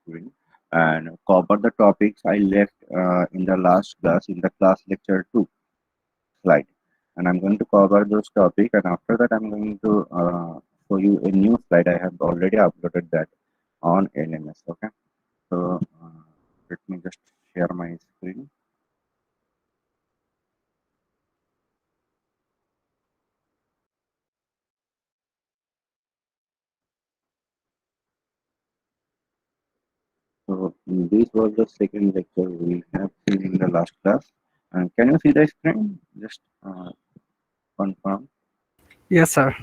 screen and cover the topics I left in the last class in the class lecture 2 slide. And I'm going to cover those topics, and after that I'm going to show you a new slide. I have already uploaded that on LMS. Okay, so let me just share my screen. So this was the second lecture we have seen in the last class. And can you see the screen? Just confirm. Yes, sir.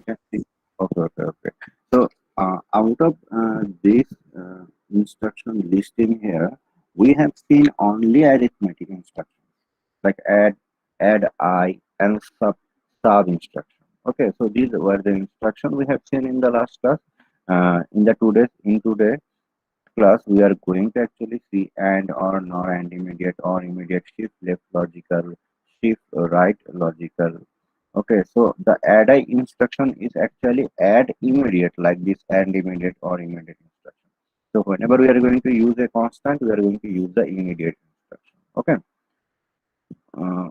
Yes, see. Okay, okay, okay. So out of this instruction list in here, we have seen only arithmetic instructions like add, I, and sub instruction. Okay, so these were the instructions we have seen in the last class. In today class, we are going to actually see and or nor and immediate shift left logical, shift right logical. Okay, so the add I instruction is actually add immediate, like this and immediate or immediate instruction. So whenever we are going to use a constant, we are going to use the immediate instruction. Okay. Uh,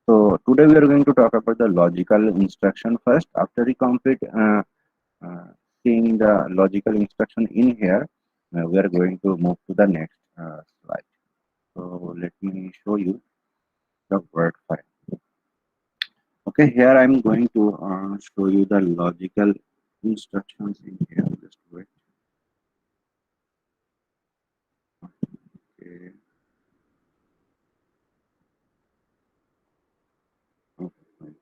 so today we are going to talk about the logical instruction first. After we complete uh, seeing the logical instruction in here, we are going to move to the next slide. So let me show you the word file. Okay, here I'm going to show you the logical instructions in here. Just wait. Okay. Okay, fine.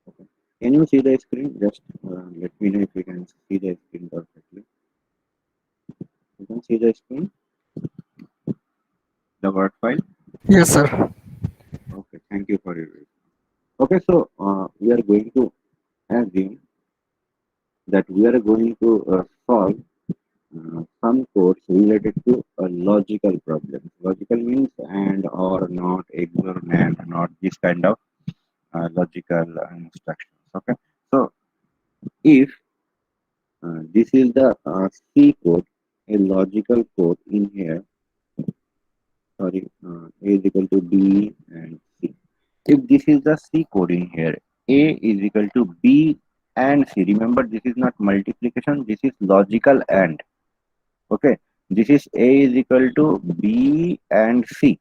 Okay. Can you see the screen? Just let me know if you can see the screen perfectly. You can see the screen, the word file. Yes, sir. Okay, thank you for your. Okay, so we are going to assume that we are going to solve some codes related to a logical problem. Logical means and or not, XOR, NAND, not this kind of logical instructions. Okay, so if this is the C code, a logical code in here, sorry, A is equal to B and C. If this is the C code in here, A is equal to B and C. Remember, this is not multiplication, this is logical and. Okay, this is A is equal to B and C.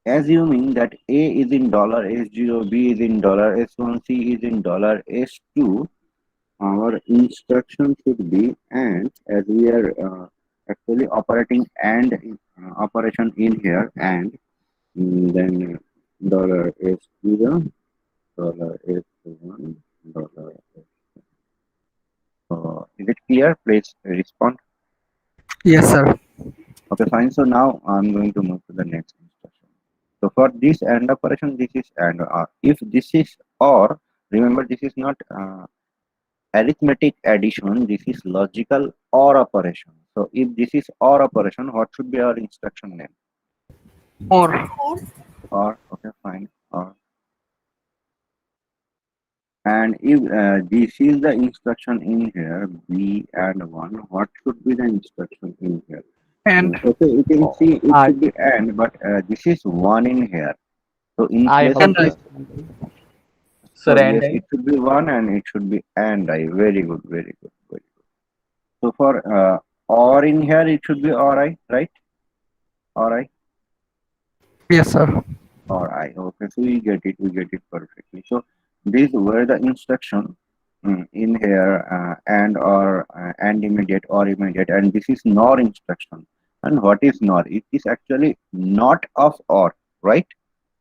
Assuming that A is in dollar S0, B is in dollar S1, C is in dollar S2, our instruction should be and, as we are actually operating and operation in here, and then dollar S0, dollar S1, dollar S. Is it clear? Please respond. Yes, sir. Okay, fine. So now I'm going to move to the next instruction. So for this AND operation, this is AND OR. If this is OR, remember this is not arithmetic addition, this is logical OR operation. So if this is OR operation, what should be our instruction name? Or OR, okay, fine. OR. And if this is the instruction in here, B and 1, what should be the instruction in here? and Okay, you can see it I should be AND, but this is 1 in here. So in I place hope and of I. this, so. so Sir, and yes, I it should be 1 and it should be AND I. Very good, very good, very good. So for OR in here, it should be ORI, right? ORI, Yes, sir. ORI. Okay, so we get it perfectly. So these were the instruction in here and immediate or immediate, and this is NOR instruction. And what is NOR? It is actually not of OR, right?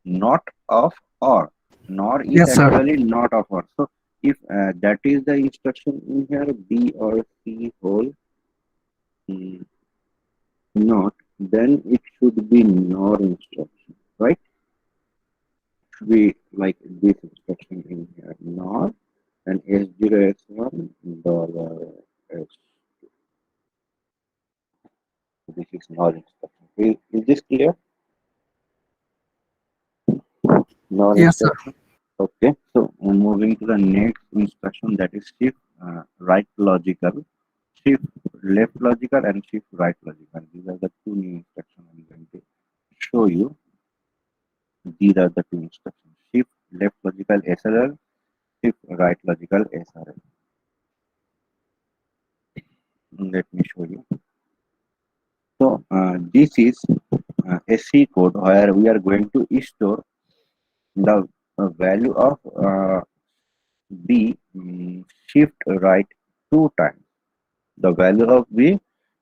Not of OR. NOR is Yes, sir. actually not of OR. So if that is the instruction in here, B or C whole mm, not, then it should be NOR instruction, right? Should be like this instruction in here, NOR and S0 S1 dollar S. This is NOR instruction. Is this clear? NOR Yes, sir. instruction. Okay, so moving to the next instruction, that is shift right logical. Shift left logical and shift right logical. These are the two new instructions I'm going to show you. These are the two instructions. Shift left logical SRL, shift right logical SRL. Let me show you. So this is a C code where we are going to store the value of B shift right two times. The value of B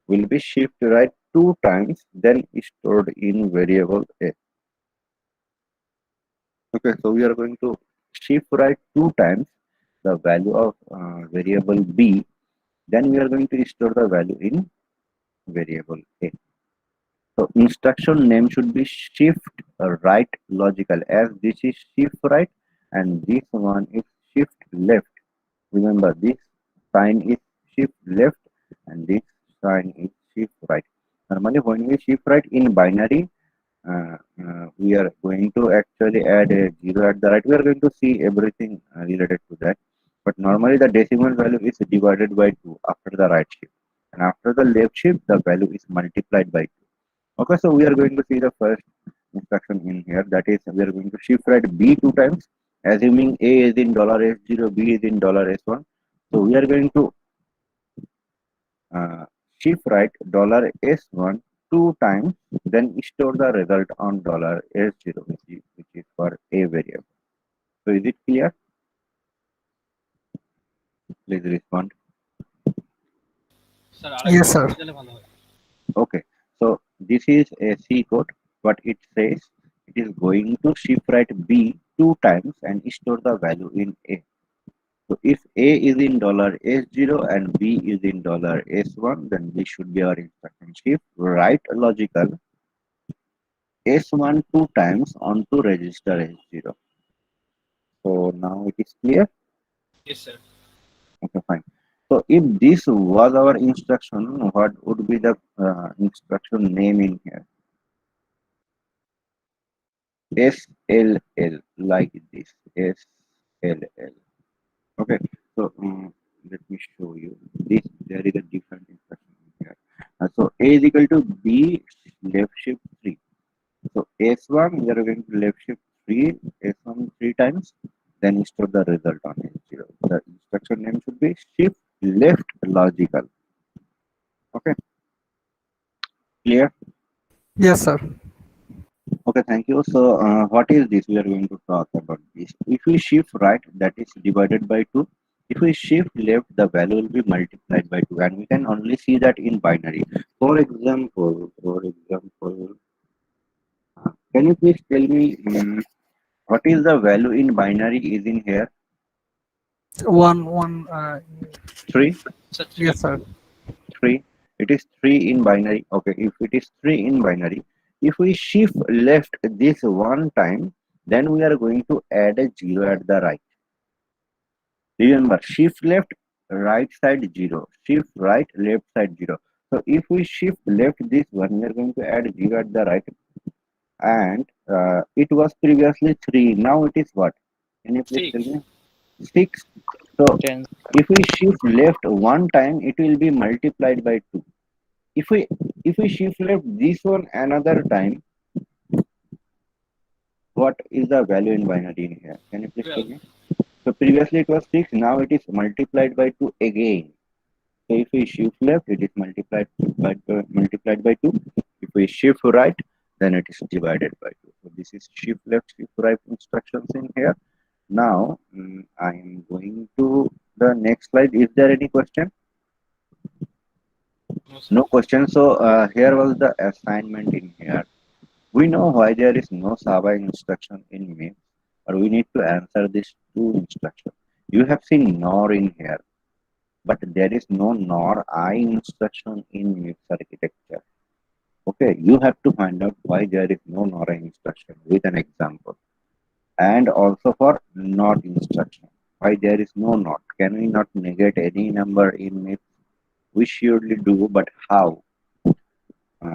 will be shift right two times, then stored in variable A. Okay, so we are going to shift right two times the value of variable B, then we are going to store the value in variable A. So instruction name should be shift right logical, as this is shift right and this one is shift left. Remember, this sign is shift left and this sign is shift right. Normally when we shift right in binary, we are going to actually add a 0 at the right. We are going to see everything related to that. But normally the decimal value is divided by 2 after the right shift. And after the left shift, the value is multiplied by 2. Okay, so we are going to see the first instruction in here. That is, we are going to shift right B two times, assuming A is in $S0, B is in $S1. So we are going to shift right $S1 two times, then store the result on $S0, which is for A variable. So is it clear? Please respond. Yes, sir. Okay, so this is a C code. What it says, it is going to shift right B two times and store the value in A. So if A is in $S0 and B is in $S1, then this should be our instruction. Shift right logical S1 two times onto register S0. So now it is clear. Yes, sir. Okay, fine. So if this was our instruction, what would be the instruction name in here? SLL, like this. SLL. Okay. So let me show you. This there is a different instruction in here. So A is equal to B left shift 3. So S1 we are going to left shift 3, S1 three times, then store the result on S0. The instruction name should be shift left logical. Okay, clear? Yes, sir. Okay, thank you. So what is this? We are going to talk about this. If we shift right, that is divided by 2. If we shift left, the value will be multiplied by 2, and we can only see that in binary. For example, can you please tell me what is the value in binary is in here? One. 3. Sir, Yes, three. sir. 3. It is 3 in binary. Okay, if it is 3 in binary, if we shift left this one time, then we are going to add a 0 at the right. Remember, shift left, right side 0, shift right, left side 0. So if we shift left this one, we are going to add 0 at the right, and it was previously 3. Now it is what? Can you please tell Six. me? 6. So 10. if we shift left one time, it will be multiplied by 2. If we shift left this one another time, what is the value in binary in here? Can you please tell 12. me? So previously it was 6, now it is multiplied by 2 again. So if we shift left, it is multiplied by 2. If we shift right, then it is divided by 2. So this is shift left, shift right instructions in here. Now I am going to the next slide. Is there any question? No, sir. No question. So here was the assignment in here. We know why there is no Saba instruction in MIPS, but we need to answer these two instructions. You have seen NOR in here, but there is no NOR I instruction in MIPS architecture. Okay, you have to find out why there is no NOR I instruction with an example. And also for NOT instruction, why there is no NOT. Can we not negate any number in MIPS? We surely do, but how?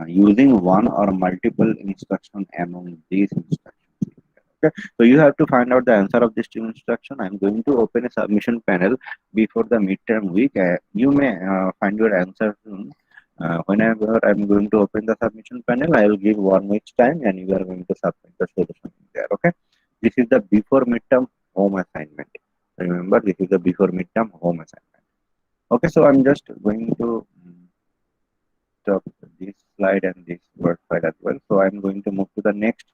Using one or multiple instruction among these instructions. Okay, so you have to find out the answer of this instruction. I'm going to open a submission panel before the midterm week. You may find your answer soon. Whenever I'm going to open the submission panel, I will give 1 week's time and you are going to submit the solution there. Okay, this is the before midterm home assignment. Remember, this is the before midterm home assignment. Okay, so I'm just going to stop this slide and this word file as well. So I'm going to move to the next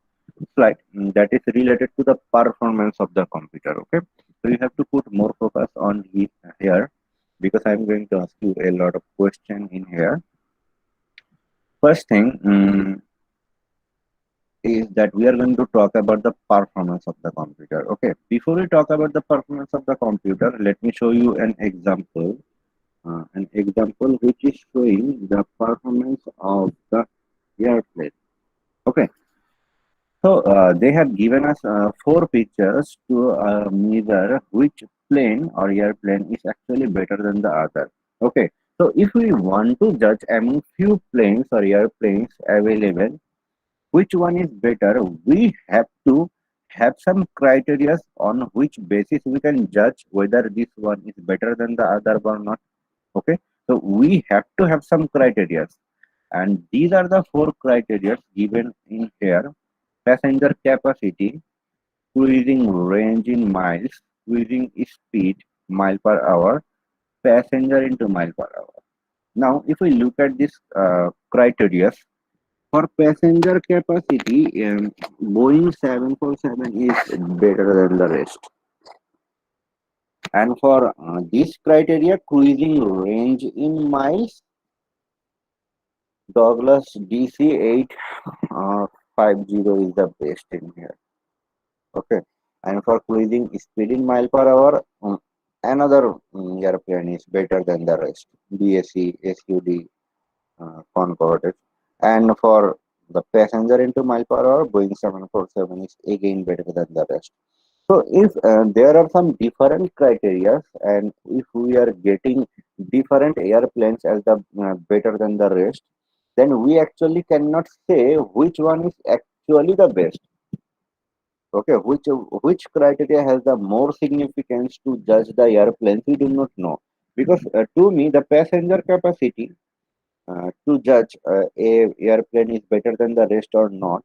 slide, that is related to the performance of the computer. Okay, so you have to put more focus on here because I'm going to ask you a lot of question in here. First thing is that we are going to talk about the performance of the computer. Okay, before we talk about the performance of the computer, let me show you an example which is showing the performance of the airplane. Okay, so they have given us four pictures to measure which plane or airplane is actually better than the other. Okay, so if we want to judge among few planes or airplanes available, which one is better, we have to have some criteria on which basis we can judge whether this one is better than the other or not. Okay, so we have to have some criteria, and these are the four criteria given in here: passenger capacity, cruising range in miles, cruising speed mile per hour, passenger into mile per hour. Now, if we look at this criteria for passenger capacity, Boeing 747 is better than the rest. And for this criteria, cruising range in miles, Douglas DC-850 is the best in here. Okay, and for cruising speed in mile per hour, another airplane is better than the rest. BSC, SUD, Concorde, and for the passenger into mile per hour, Boeing 747 is again better than the rest. So if there are some different criteria, and if we are getting different airplanes as the better than the rest, then we actually cannot say which one is actually the best. Okay, which criteria has the more significance to judge the airplanes? We do not know, because to me the passenger capacity to judge a airplane is better than the rest or not.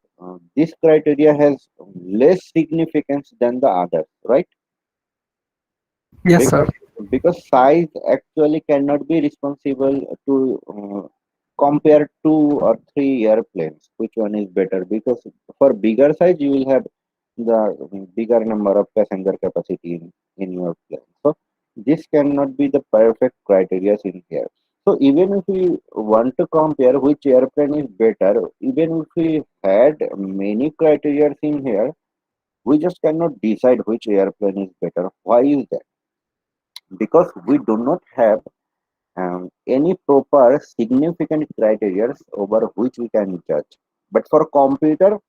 This criteria has less significance than the others, right? Yes, sir. Because size actually cannot be responsible to compare two or three airplanes which one is better, because for bigger size you will have the bigger number of passenger capacity in your plane. So this cannot be the perfect criteria in here. So even if we want to compare which airplane is better, even if we had many criteria in here, we just cannot decide which airplane is better. Why is that? Because we do not have any proper significant criteria over which we can judge. But for computer,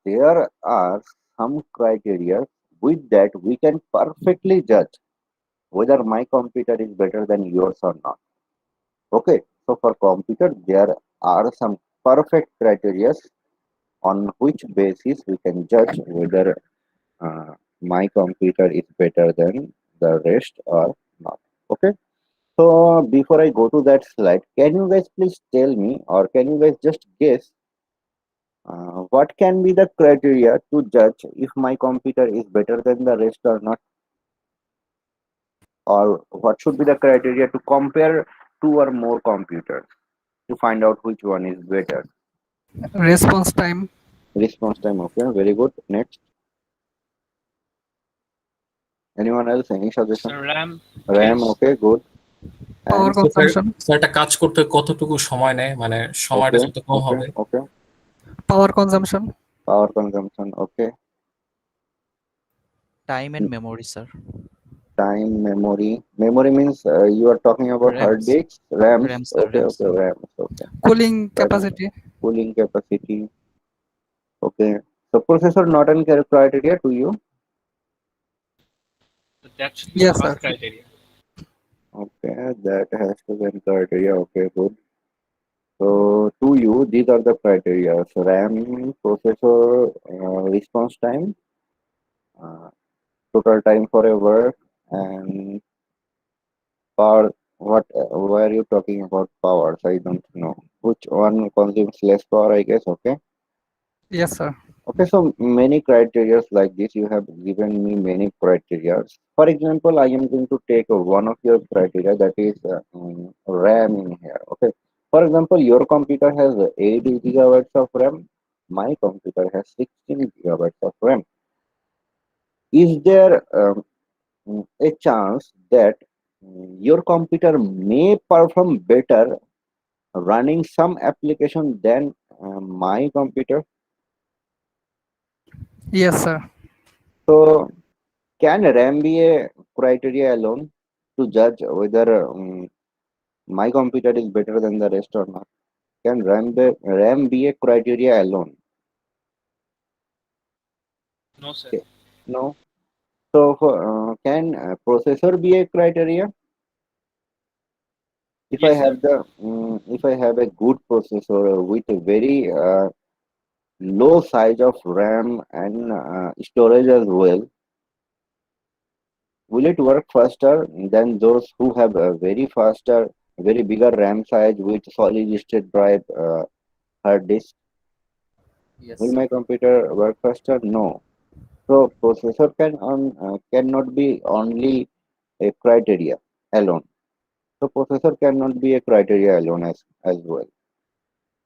there are some criteria with that we can perfectly judge whether my computer is better than yours or not. Okay, so for computer, there are some perfect criteria on which basis we can judge whether my computer is better than the rest or not. Okay. So before I go to that slide, can you guys please tell me, or can you guys just guess what can be the criteria to judge if my computer is better than the rest or not, or what should be the criteria to compare two or more computers to find out which one is better? Response time, Response time. Okay, very good. Next, anyone else? Any suggestion? So RAM, RAM. please. Okay, good. power And consumption, একটা কাজ করতে কতটুকু সময় নেয়, মানে সময়টা okay, যত কম okay, হবে। okay. power consumption, Power consumption. Okay. Time and memory, sir. Time, memory. Memory means you are talking about hard RAMs. disks, RAMs. RAMs, sir. Okay, RAMs. okay, RAMs. Okay. cooling That is capacity, cooling capacity. Okay. So processor not an criteria to you. So that should be the yes, sir. first criteria. Okay, that has to be an criteria. Okay, good. So to you, these are the criteria. So RAM, processor, response time, uh, total time for a work, and power. What why are you talking about powers? I don't know. Which one consumes less power, I guess. Okay. Yes, sir. Okay, so many criteria like this, you have given me many criteria. For example, I am going to take one of your criteria, that is RAM in here. Okay. For example, your computer has 8 gigabytes of RAM. My computer has 16 gigabytes of RAM. Is there a chance that your computer may perform better running some application than my computer? Yes, sir. So can RAM be a criteria alone to judge whether my computer is better than the rest or not? Can RAM be a criteria alone? No, sir. Okay. No. So can processor be a criteria? If I Yes, sir. have if I have a good processor with a very low size of RAM and storage as well, will it work faster than those who have a very bigger RAM size with solid state drive hard disk? Yes, Will sir. my computer work faster? No. So processor cannot be only a criteria alone. So processor cannot be a criteria alone as well.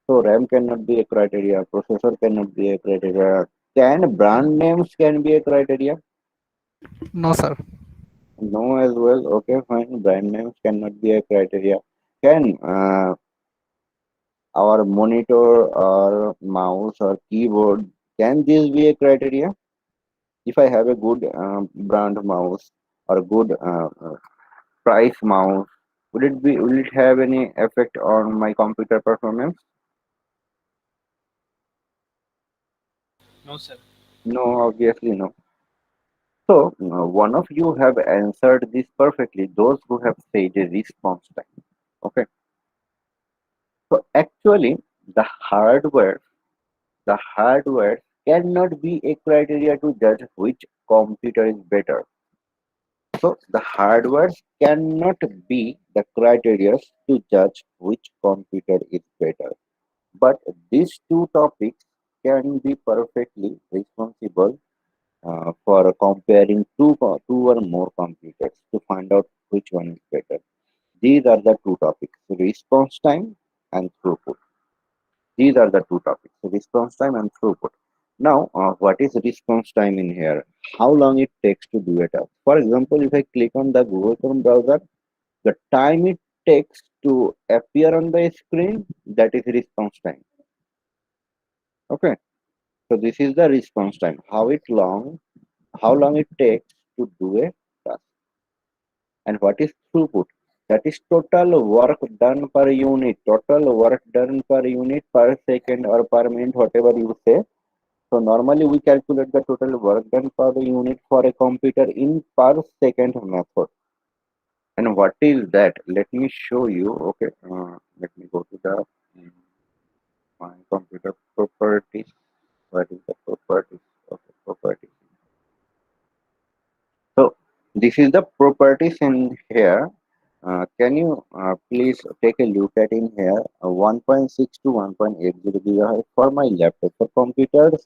So RAM cannot be a criteria. Processor cannot be a criteria. Can brand names can be a criteria? No, sir. No as well. Okay, fine. Brand names cannot be a criteria. Can our monitor or mouse or keyboard, can this be a criteria? If I have a good brand mouse or a good price mouse, will it have any effect on my computer performance? No, sir. No, obviously no. So one of you have answered this perfectly. Those who have said a response time. Okay. So actually, the hardware the hardware cannot be a criteria to judge which computer is better. So the hardware cannot be the criteria to judge which computer is better. But these two topics can be perfectly responsible for comparing two or more computers to find out which one is better. These are the two topics: response time and throughput. These are the two topics: response time and throughput. Now, what is response time in here? How long it takes to do a task? For example, if I click on the Google Chrome browser, the time it takes to appear on the screen, that is response time. Okay, so this is the response time. How long it takes to do a task. And what is throughput? That is total work done per unit. Total work done per unit per second or per minute, whatever you say. So normally we calculate the total work done per unit for a computer in per second method. And what is that? Let me show you. Okay, let me go to the mm, my computer properties. What is the properties? Okay, properties. So this is the properties in here. Can you please take a look at in here 1.6 to 1.80 gigahertz for my laptop. For computers,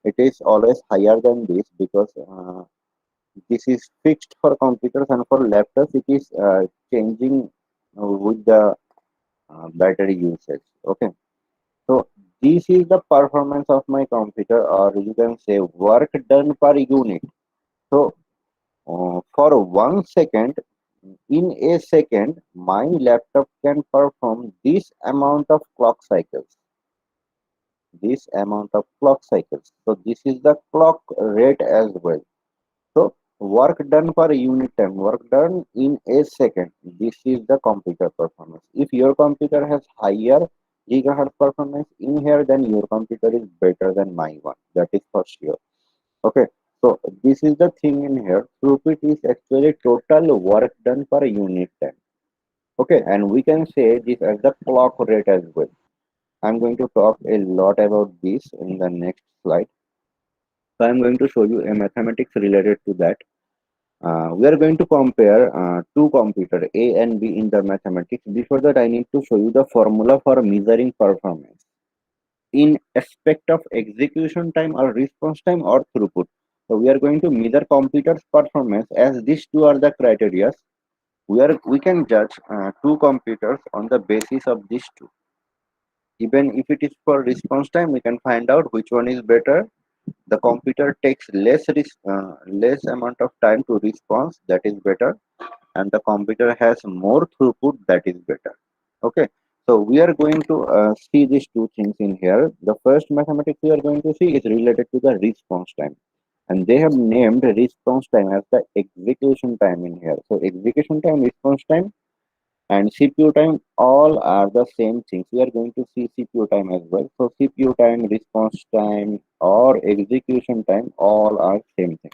it is always higher than this because this is fixed for computers, and for laptops it is changing with the battery usage. Okay, so this is the performance of my computer, or you can say work done per unit. So for 1 second, in a second, my laptop can perform this amount of clock cycles. This amount of clock cycles. So this is the clock rate as well. So work done per unit time, work done in a second. This is the computer performance. If your computer has higher gigahertz performance in here, then your computer is better than my one. That is for sure. Okay. So this is the thing in here. Throughput is actually total work done per unit time. Okay, and we can say this as the clock rate as well. I'm going to talk a lot about this in the next slide. So I'm going to show you a mathematics related to that. We are going to compare two computer A and B in the mathematics. Before that, I need to show you the formula for measuring performance in aspect of execution time or response time or throughput. So we are going to measure computer's performance as these two are the criteria. We can judge two computers on the basis of these two. Even if it is for response time, we can find out which one is better. The computer takes less amount of time to respond, that is better, and the computer has more throughput, that is better. Okay, so we are going to see these two things in here. The first mathematics we are going to see is related to the response time, and they have named response time as the execution time in here. So execution time, response time, and CPU time all are the same things. We are going to see CPU time as well. So CPU time, response time, or execution time all are same thing.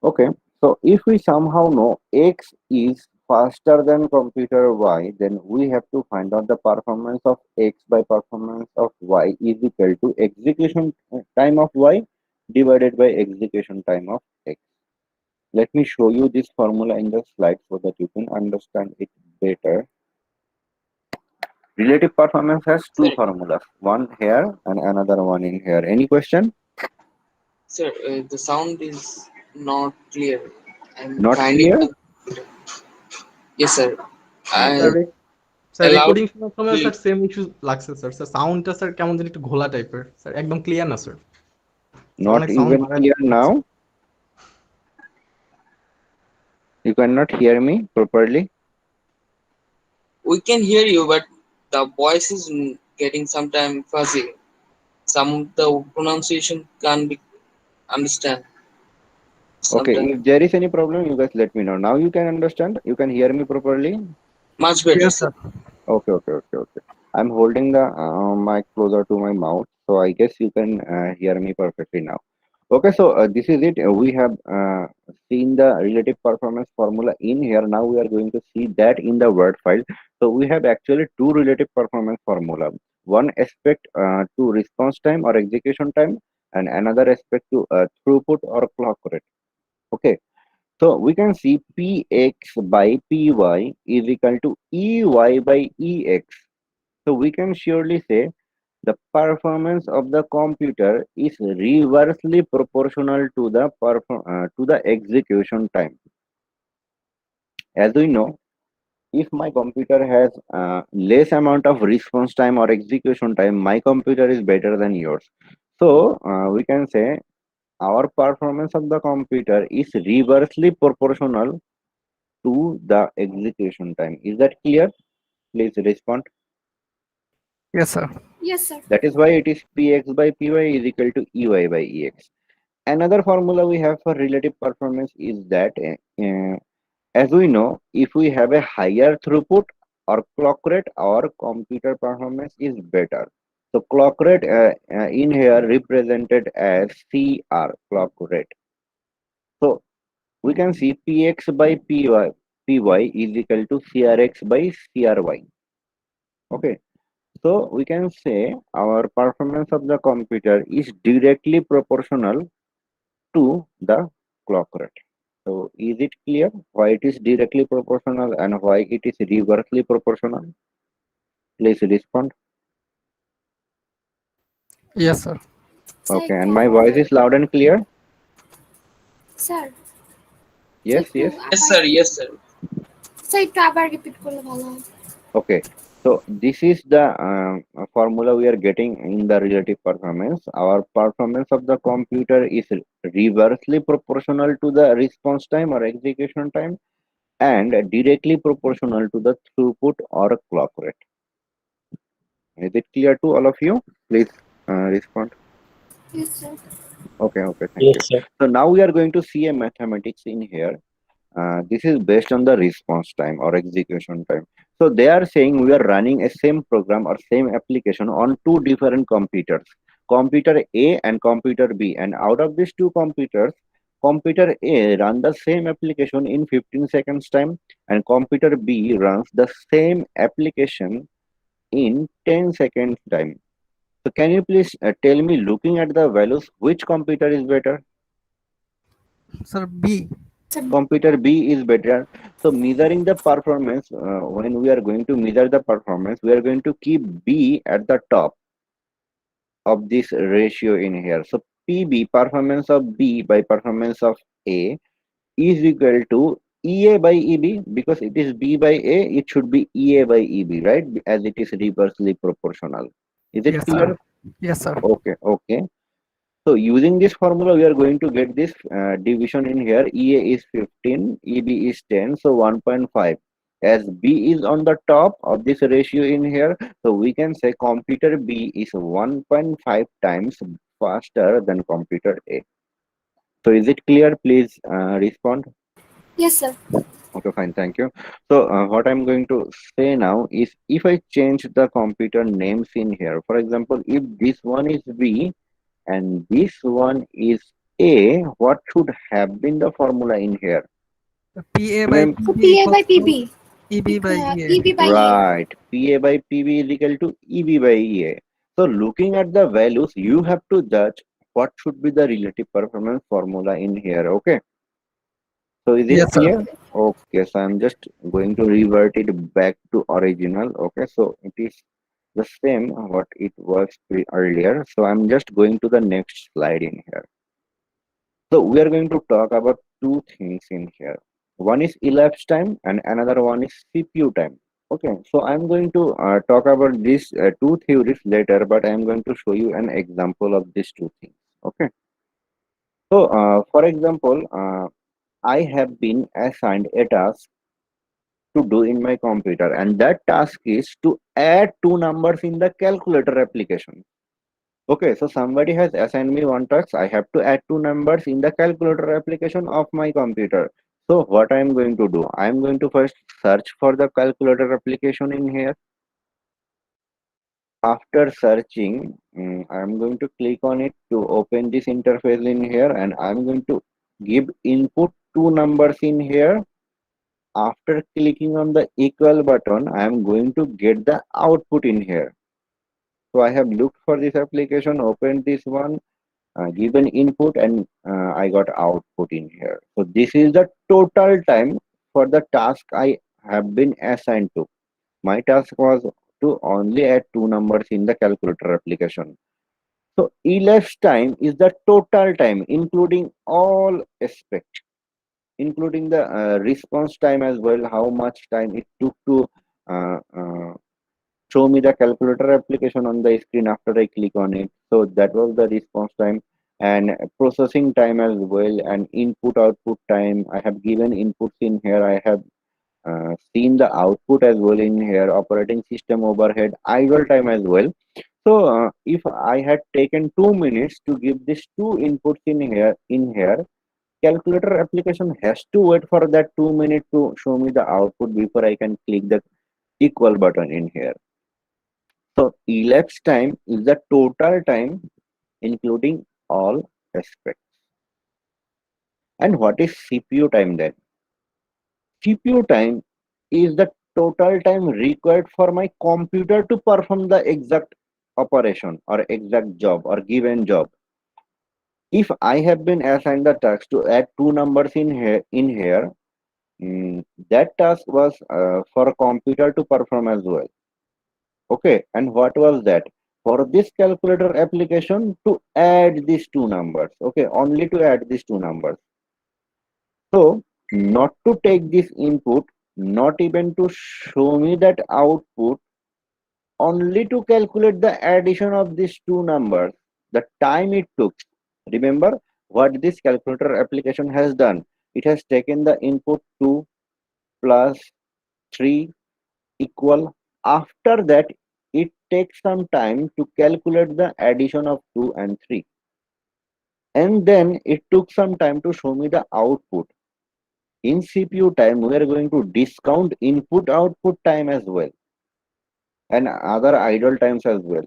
Okay, so if we somehow know X is faster than computer Y, then we have to find out the performance of X by performance of Y is equal to execution time of Y divided by execution time of X. Let me show you this formula in the slide so that you can understand it better. Relative performance has two Sir, formulas, one here and another one in here. Any question? sir, the sound is not clear. I'm Not finding clear? the. Yes, sir. Okay. I sir allowed recording শোনার সময় to. Sir same issue লাগছে sir sir সাউন্ডটা sir কেমন যেন একটু ঘোলা টাইপের sir একদম ক্লিয়ার না স্যার স্যার Not অনেক সাউন্ড even বাড়ায় clear দিতে হচ্ছে now? You cannot hear me properly? We can hear you, but the voice is getting sometime fuzzy. Some of the pronunciation can be understand Okay, sometimes. if there is any problem, you guys let me know. Now you can understand? You can hear me properly? Much better, Yes, sir. sir. Okay. I'm holding the mic closer to my mouth, so I guess you can hear me perfectly now. Okay, so this is it. We have seen the relative performance formula in here. Now we are going to see that in the Word file. So we have actually two relative performance formula. One aspect to response time or execution time, and another aspect to throughput or clock rate. Okay. So we can see Px by Py is equal to Ey by Ex. So we can surely say the performance of the computer is reversely proportional to the execution time. As we know, if my computer has less amount of response time or execution time, my computer is better than yours. So we can say our performance of the computer is reversely proportional to the execution time. Is that clear? Please respond. Yes, sir. Yes, sir. That is why it is Px by Py is equal to Ey by Ex. Another formula we have for relative performance is that, as we know, if we have a higher throughput or clock rate, our computer performance is better. So clock rate in here represented as CR, clock rate. So we can see Px by Py is equal to CRx by CRy. Okay. So we can say our performance of the computer is directly proportional to the clock rate. So is it clear why it is directly proportional and why it is reversely proportional? Please respond. Yes, sir. Sir, Okay, একটু and my আবার voice is loud and clear? Sir sir Yes, একটু yes. Yes, আবার sir. Yes, sir. Sir একটু আবার repeat করলে ভালো হয় Okay. So this is the formula we are getting in the relative performance. Our performance of the computer is reversely proportional to the response time or execution time and directly proportional to the throughput or clock rate. Is it clear to all of you? Please respond. Yes sir Okay, thank Yes, you. sir. So now we are going to see a mathematics in here. This is based on the response time or execution time. So they are saying we are running a same program or same application on two different computers, computer A and computer B. And out of these two computers, computer A run the same application in 15 seconds time and computer B runs the same application in 10 seconds time. So can you please tell me, looking at the values, which computer is better? Sir, B. Sir, Computer B is better. So measuring the performance, when we are going to measure the performance, we are going to keep B at the top of this ratio in here. So PB, performance of B by performance of A, is equal to EA by EB. Because it is B by A, it should be EA by EB, right? As it is reversely proportional. Is it Yes, clear? sir. Yes, sir. Okay, okay. So using this formula, we are going to get this division in here. EA is 15, EB is 10, so 1.5. As B is on the top of this ratio in here, so we can say computer B is 1.5 times faster than computer A. So is it clear? Please respond. yes, sir. Okay, fine, thank you. So what I'm going to say now is, if I change the computer names in here, for example, if this one is B and this one is A, what should have been the formula in here? PA by Remember, So PB PA by equals to PB. EB by EA. EB by EA. right, PA by PB is equal to EB by EA. So looking at the values, you have to judge what should be the relative performance formula in here. Okay, so is it Yes, sir. clear? Okay, so I'm just going to revert it back to original. Okay, so it is the same what it was earlier. So I'm just going to the next slide in here. So we are going to talk about two things in here. One is elapsed time and another one is CPU time. Okay, so I'm going to talk about these two theories later, but I'm going to show you an example of these two things. Okay, so for example, I have been assigned a task to do in my computer, and that task is to add two numbers in the calculator application. Okay, so somebody has assigned me one task. I have to add two numbers in the calculator application of my computer. So what I am going to do? I am going to first search for the calculator application in here. After searching, I am going to click on it to open this interface in here, and I am going to give input two numbers in here. After clicking on the equal button, I am going to get the output in here. So I have looked for this application, opened this one, given input, and I got output in here. So this is the total time for the task I have been assigned to. My task was to only add two numbers in the calculator application. So elapsed time is the total time, including all aspects, including the response time as well, how much time it took to uh, uh, show me the calculator application on the screen after I click on it. So that was the response time, and processing time as well, and input output time. I have given inputs in here. I have seen the output as well in here, operating system overhead, idle time as well. So if I had taken 2 minutes to give these two inputs in here, calculator application has to wait for that 2 minutes to show me the output before I can click the equal button in here. So elapsed time is the total time including all aspects. And what is CPU time then? CPU time is the total time required for my computer to perform the exact operation or exact job or given job. If I have been assigned the task to add two numbers in here, that task was for computer to perform as well. Okay, and what was that? For this calculator application to add these two numbers. Okay, only to add these two numbers. So, not to take this input, not even to show me that output, only to calculate the addition of these two numbers, the time it took. Remember what this calculator application has done? It has taken the input 2 plus 3 equal. After that, it takes some time to calculate the addition of 2 and 3. And then it took some time to show me the output. In CPU time, we are going to discount input output time as well, and other idle times as well.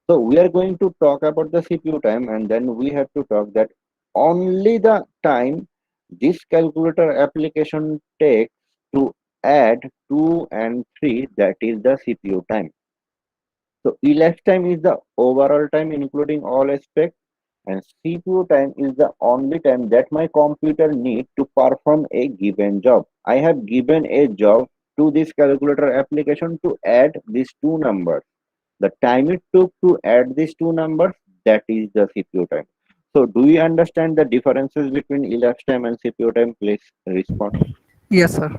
So we are going to talk about the CPU time, and then we have to talk that only the time this calculator application takes to add 2 and 3, that is the CPU time. So elapsed time is the overall time including all aspects, and CPU time is the only time that my computer needs to perform a given job. I have given a job to this calculator application to add these two numbers. The time it took to add these two numbers, that is the CPU time. So do you understand the differences between elapsed time and CPU time? Please respond. Yes, sir.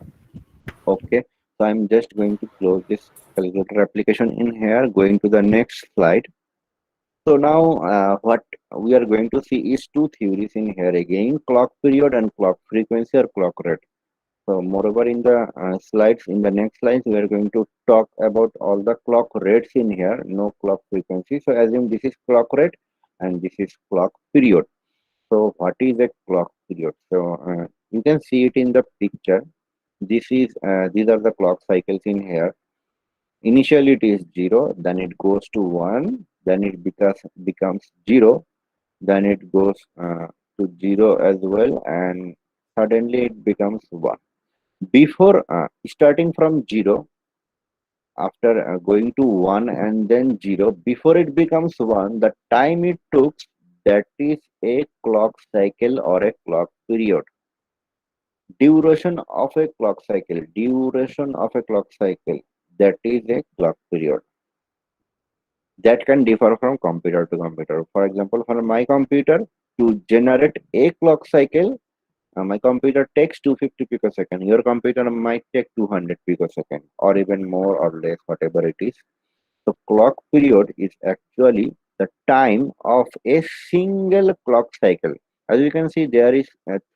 Okay, so I'm just going to close this calculator application in here, going to the next slide. So now what we are going to see is two theories in here again, clock period and clock frequency or clock rate. So moreover in the slides, in the next slides, we are going to talk about all the clock rates in here, no clock frequency. So assume this is clock rate and this is clock period. So what is a clock period? So you can see it in the picture. This is these are the clock cycles in here. Initially it is 0, then it goes to 1, then it becomes 0, then it goes to 0 as well, and suddenly it becomes 1. Before starting from 0, after going to 1 and then 0, before it becomes 1, the time it took, that is a clock cycle or a clock period. Duration of a clock cycle, duration of a clock cycle, that is a clock period. That can differ from computer to computer. For example, for my computer, to generate a clock cycle, my computer takes 250 picosecond. Your computer might take 200 picosecond, or even more or less, whatever it is. The clock period is actually the time of a single clock cycle. As you can see, there is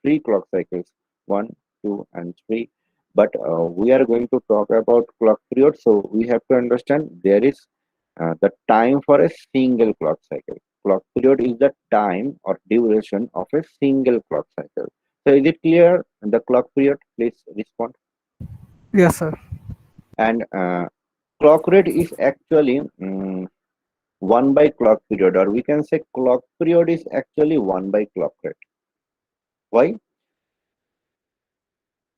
three clock cycles, 1, 2, and 3. But we are going to talk about clock period, so we have to understand there is the time for a single clock cycle. Clock period is the time or duration of a single clock cycle. So is it clear? The clock period, please respond. Yes, sir. And clock rate is actually 1 by clock period, or we can say clock period is actually 1 by clock rate. Why?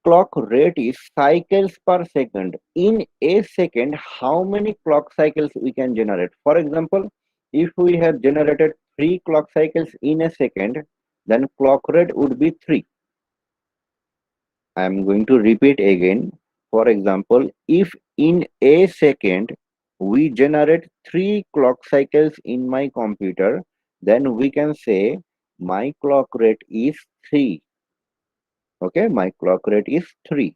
Clock rate is cycles per second. In a second, how many clock cycles we can generate? For example, if we have generated 3 clock cycles in a second, then clock rate would be 3. I am going to repeat again. For example, if in a second we generate 3 clock cycles in my computer, then we can say my clock rate is 3. Okay, my clock rate is 3.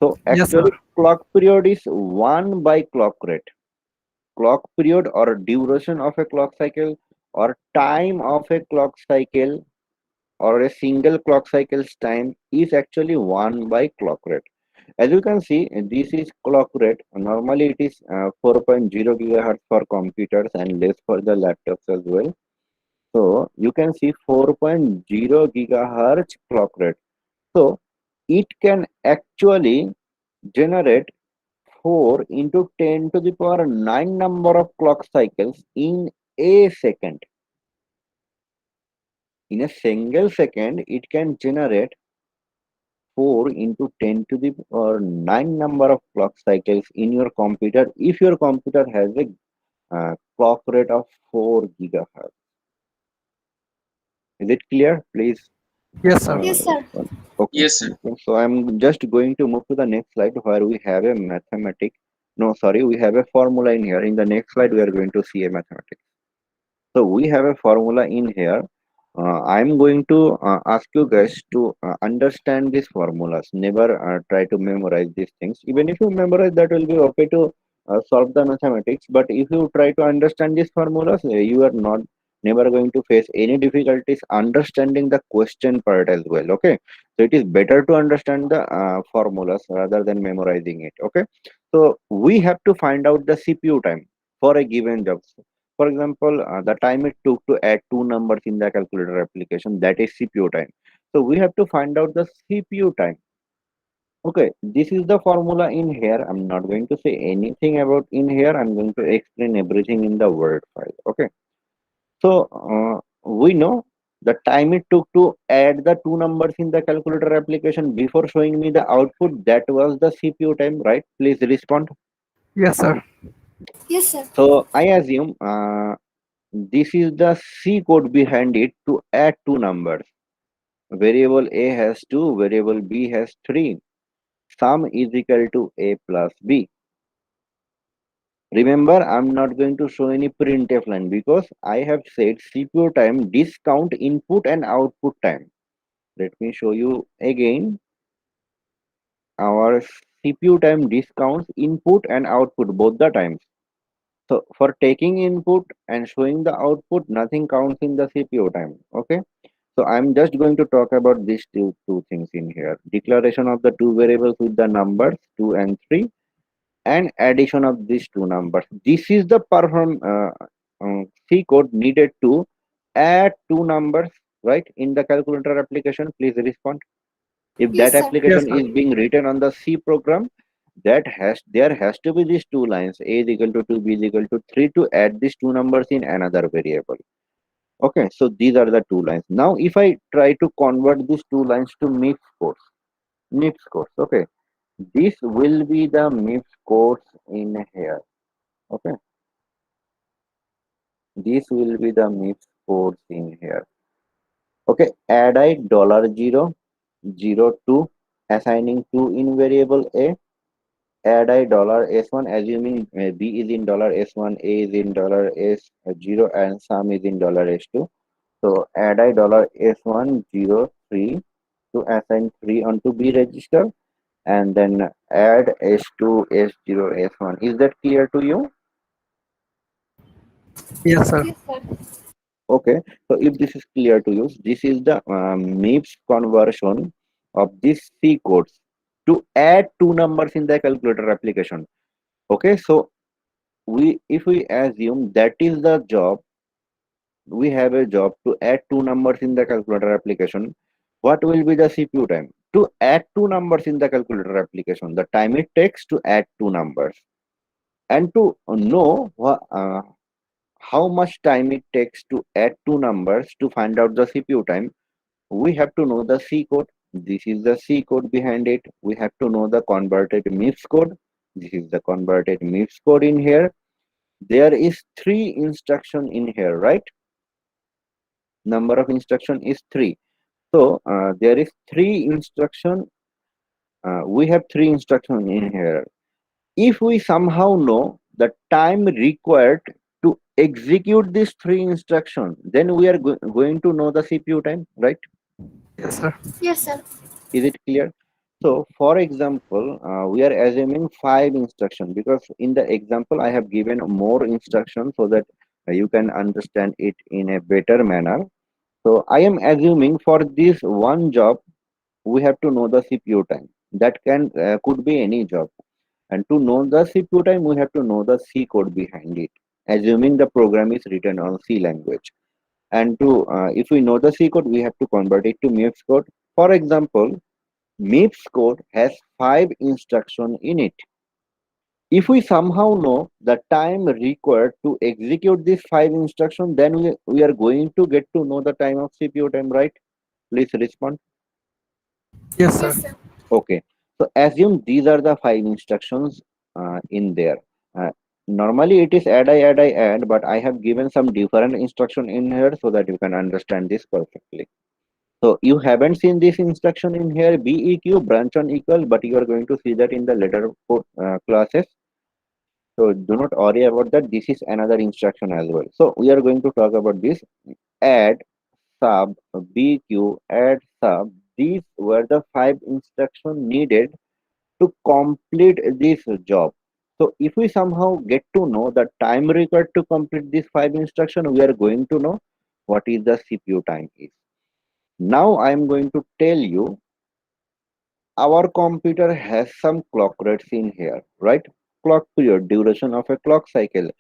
So Yes, sir. actually clock period is 1 by clock rate. Clock period or duration of a clock cycle or time of a clock cycle or a single clock cycle's time is actually 1 by clock rate. As you can see, this is clock rate. Normally it is 4.0 gigahertz for computers and less for the laptops as well. So you can see 4.0 gigahertz clock rate. So it can actually generate 4 into 10 to the power 9 number of clock cycles in a second. In a single second, it can generate 4 into 10 to the power 9 number of clock cycles in your computer if your computer has a clock rate of 4 gigahertz. Is it clear? Please. Yes, sir. Yes, sir. Okay. Yes, sir. So I'm just going to move to the next slide where we have a mathematic. No, sorry, we have a formula in here. In the next slide, we are going to see a mathematics. So we have a formula in here. I'm going to ask you guys to understand these formulas. Never try to memorize these things. Even if you memorize, that will be okay to solve the mathematics. But if you try to understand these formulas, you are not never going to face any difficulties understanding the question part as well. Okay, so it is better to understand the formulas rather than memorizing it. Okay, so we have to find out the CPU time for a given job. For example, the time it took to add two numbers in the calculator application, that is CPU time. So we have to find out the CPU time. Okay, this is the formula in here. I'm not going to say anything about in here. I'm going to explain everything in the Word file. Okay, so we know the time it took to add the two numbers in the calculator application before showing me the output, that was the CPU time, right? Please respond. Yes, sir. Yes, sir. So I assume this is the C code behind it to add two numbers. Variable A has 2, variable B has 3. Sum is equal to A plus B. Remember, I'm not going to show any printf line because I have said CPU time discount input and output time. Let me show you again. Our CPU time discounts input and output both the times. So for taking input and showing the output, nothing counts in the CPU time. Okay. So I'm just going to talk about these two things in here. Declaration of the two variables with the numbers 2 and 3 and addition of these two numbers. This is the C code needed to add two numbers, right, in the calculator application. Please respond. If that Yes, sir. Yes, application sir. is being written on the C program, there has to be these two lines, A is equal to 2, B is equal to 3, to add these two numbers in another variable. Okay, so these are the two lines. Now if I try to convert these two lines to MIPS codes, okay, this will be the MIPS codes in here. Okay, this will be the MIPS codes in here. Okay, add I $0 0 2, assigning 2 in variable A. Add I $S1, assuming B is in $S1, A is in $S0, and sum is in $S2. So add I $S1 0 3 to assign 3 onto B register, and then add S2 S0 S1. Is that clear to you? Yes, sir. Yes, sir. Okay, so if this is clear to you, this is the MIPS conversion of these C codes to add two numbers in the calculator application. Okay, so if we assume that is the job, we have a job to add two numbers in the calculator application. What will be the CPU time to add two numbers in the calculator application? The time it takes to add two numbers, and to know how much time it takes to add two numbers to find out the CPU time, we have to know the C code. This is the C code behind it. We have to know the converted MIPS code. This is the converted MIPS code in here. There is three instruction in here, right? Number of instruction is 3. So there is three instruction. We have three instruction in here. If we somehow know the time required to execute these three instruction, then we are going to know the CPU time, right? Yes, sir. Yes, sir. Is it clear? So for example, we are assuming 5 instruction, because in the example I have given more instructions so that you can understand it in a better manner. So I am assuming for this one job, we have to know the CPU time. That could be any job. And to know the CPU time, we have to know the C code behind it, assuming the program is written on C language. And if we know the C code, we have to convert it to MIPS code. For example, MIPS code has 5 instructions in it. If we somehow know the time required to execute these 5 instructions, then we are going to get to know the time of CPU time, right? Please respond. Yes, sir. Yes, sir. Okay. So assume these are the 5 instructions in there. Uh, Normally it is add, but I have given some different instruction in here so that you can understand this perfectly. So you haven't seen this instruction in here, BEQ, branch on equal, but you are going to see that in the later classes. So do not worry about that. This is another instruction as well. So we are going to talk about this add, sub, BQ, add, sub. These were the 5 instructions needed to complete this job. So if we somehow get to know the time required to complete this 5 instruction, we are going to know what is the CPU time is. Now I am going to tell you our computer has some clock rates in here, right? Clock period, duration of a clock cycle,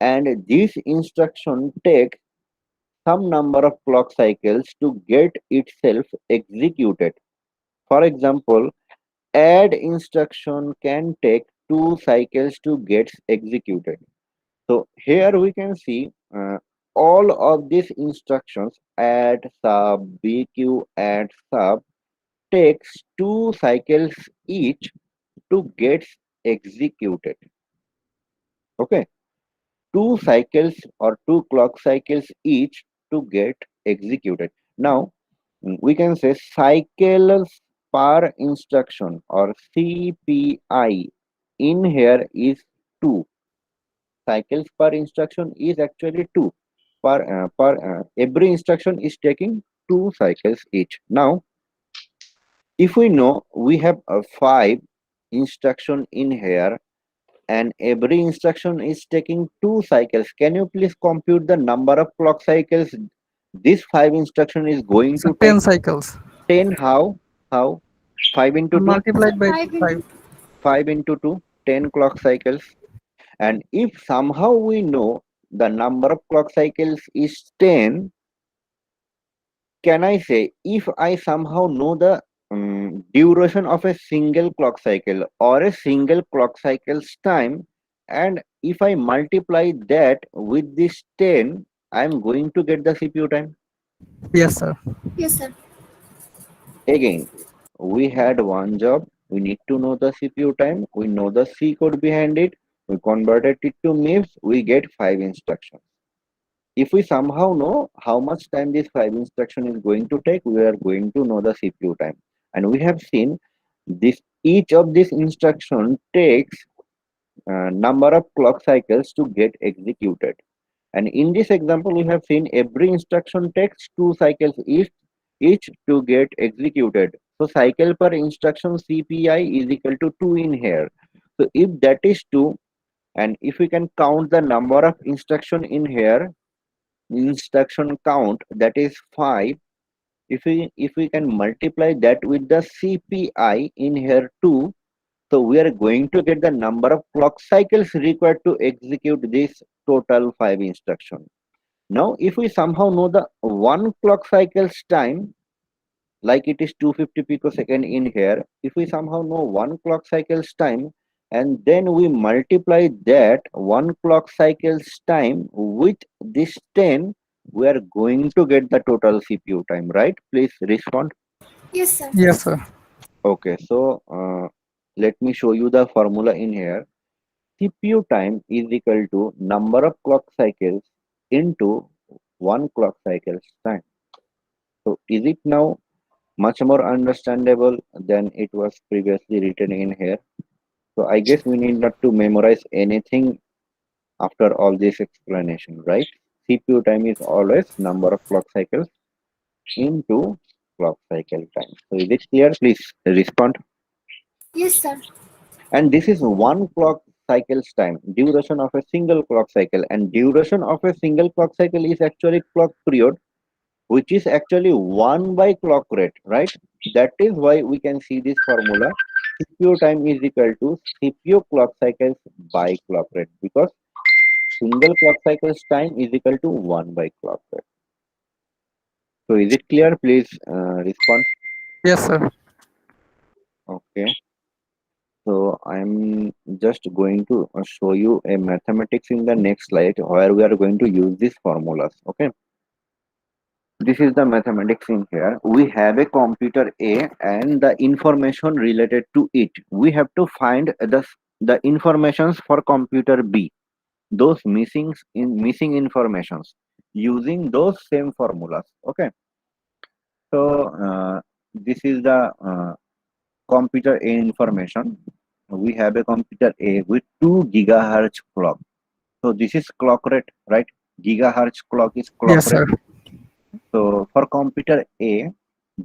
and this instruction take some number of clock cycles to get itself executed. For example, add instruction can take 2 cycles to get executed. So here we can see all of these instructions add, sub, bq, add, sub takes 2 cycles each to get executed. Okay, two cycles or two clock cycles each to get executed. Now we can say cycles per instruction or CPI in here is 2. Cycles per instruction is actually 2. Every instruction is taking 2 cycles each. Now if we know we have 5 instruction in here and every instruction is taking 2 cycles, can you please compute the number of clock cycles this 5 instruction is going So to take? 10 cycles 10. How 5 into 2? Sir, multiplied by 5 5. into 5 into 2, 10 clock cycles. And if somehow we know the number of clock cycles is 10, can I say if I somehow know the duration of a single clock cycle or a single clock cycle's time, and if I multiply that with this 10, I'm going to get the CPU time. Yes, sir. yes, sir. Again, we had one job. We need to know the CPU time. We know the C code behind it. We converted it to MIPS. We get 5 instructions. If we somehow know how much time this 5 instruction is going to take, we are going to know the CPU time. And we have seen this each of these instruction takes number of clock cycles to get executed. And in this example, we have seen every instruction takes 2 cycles each to get executed. So cycle per instruction CPI is equal to 2 in here. So if that is 2, and if we can count the number of instruction in here, instruction count, that is 5. If we can multiply that with the CPI in here 2, so we are going to get the number of clock cycles required to execute this total 5 instruction. Now if we somehow know the one clock cycle's time, like it is 250 picosecond in here, if we somehow know one clock cycle's time and then we multiply that one clock cycle's time with this 10, we are going to get the total CPU time, right? Please respond. Yes, sir. Yes, sir. Okay, so let me show you the formula in here. CPU time is equal to number of clock cycles into one clock cycle's time. So is it now much more understandable than it was previously written in here? So I guess we need not to memorize anything after all this explanation, right? CPU time is always number of clock cycles into clock cycle time. So is it clear? Please respond. Yes, sir. And this is one clock cycle's time, duration of a single clock cycle, and duration of a single clock cycle is actually clock period, which is actually 1 by clock rate, right? That is why we can see this formula. CPU time is equal to CPU clock cycles by clock rate, because single clock cycles time is equal to 1 by clock rate. So is it clear? Please respond. Yes, sir. Okay. So I'm just going to show you a mathematics in the next slide where we are going to use these formulas. Okay. This is the mathematics in here. We have a computer A and the information related to it. We have to find the informations for computer B, those missing informations using those same formulas. Okay. So this is the computer A information. We have a computer A with 2 gigahertz clock. So this is clock rate, right? Gigahertz clock is clock Yes, rate. sir. So for computer A,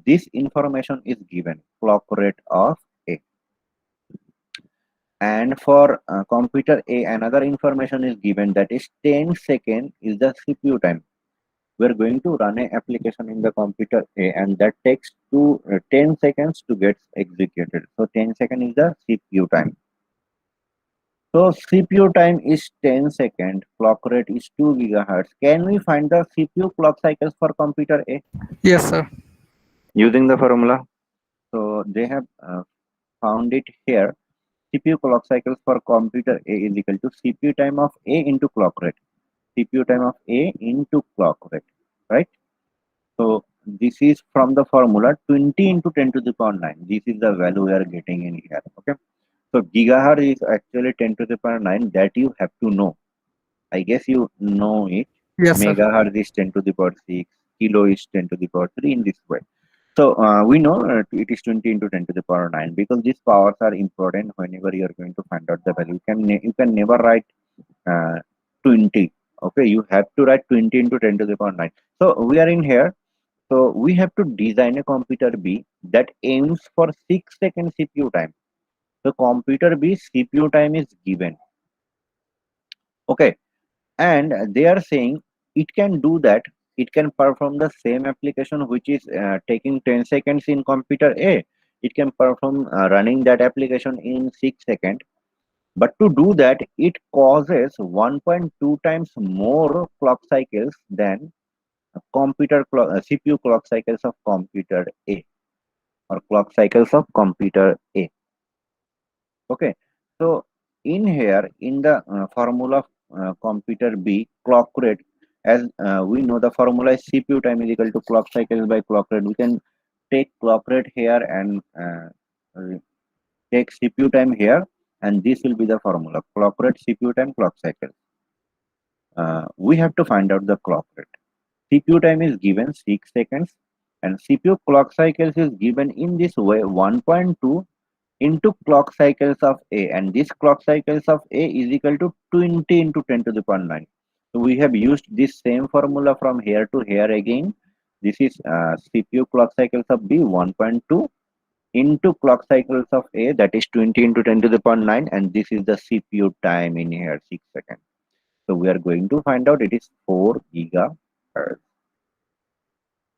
this information is given, clock rate of A. And for computer A, another information is given, that is 10 seconds is the CPU time. We're going to run an application in the computer A, and that takes 10 seconds to get executed. So 10 seconds is the CPU time. So CPU time is 10 seconds, clock rate is 2 gigahertz. Can we find the CPU clock cycles for computer A Yes, sir. using the formula? So they have found it here. CPU clock cycles for computer A is equal to CPU time of A into clock rate. CPU time of A into clock rate, right? So this is from the formula 20 into 10 to the power 9. This is the value we are getting in here. Okay. So gigahertz is actually 10 to the power 9 that you have to know. I guess you know it. Yes, sir. Megahertz is 10 to the power 6. Kilo is 10 to the power 3 in this way. So we know it is 20 into 10 to the power 9 because these powers are important whenever you are going to find out the value. You can never write uh, 20. Okay, you have to write 20 into 10 to the power 9. So we are in here. So we have to design a computer B that aims for 6 seconds CPU time. So computer B CPU time is given. Okay, and they are saying it can do that. It can perform the same application which is taking 10 seconds in computer A. It can perform running that application in 6 seconds. But to do that, it causes 1.2 times more clock cycles than CPU clock cycles of computer A, or clock cycles of computer A. Okay, so in here, in the formula of computer B, clock rate, as we know the formula is CPU time is equal to clock cycles by clock rate. We can take clock rate here and take CPU time here, and this will be the formula: clock rate, CPU time, clock cycle. We have to find out the clock rate. CPU time is given 6 seconds, and CPU clock cycles is given in this way: 1.2 into clock cycles of A, and this clock cycles of A is equal to 20 into 10 to the power 9. So we have used this same formula from here to here again. This is CPU clock cycles of B 1.2 into clock cycles of A, that is 20 into 10 to the power 9, and this is the CPU time in here, 6 seconds. So we are going to find out it is 4 gigahertz.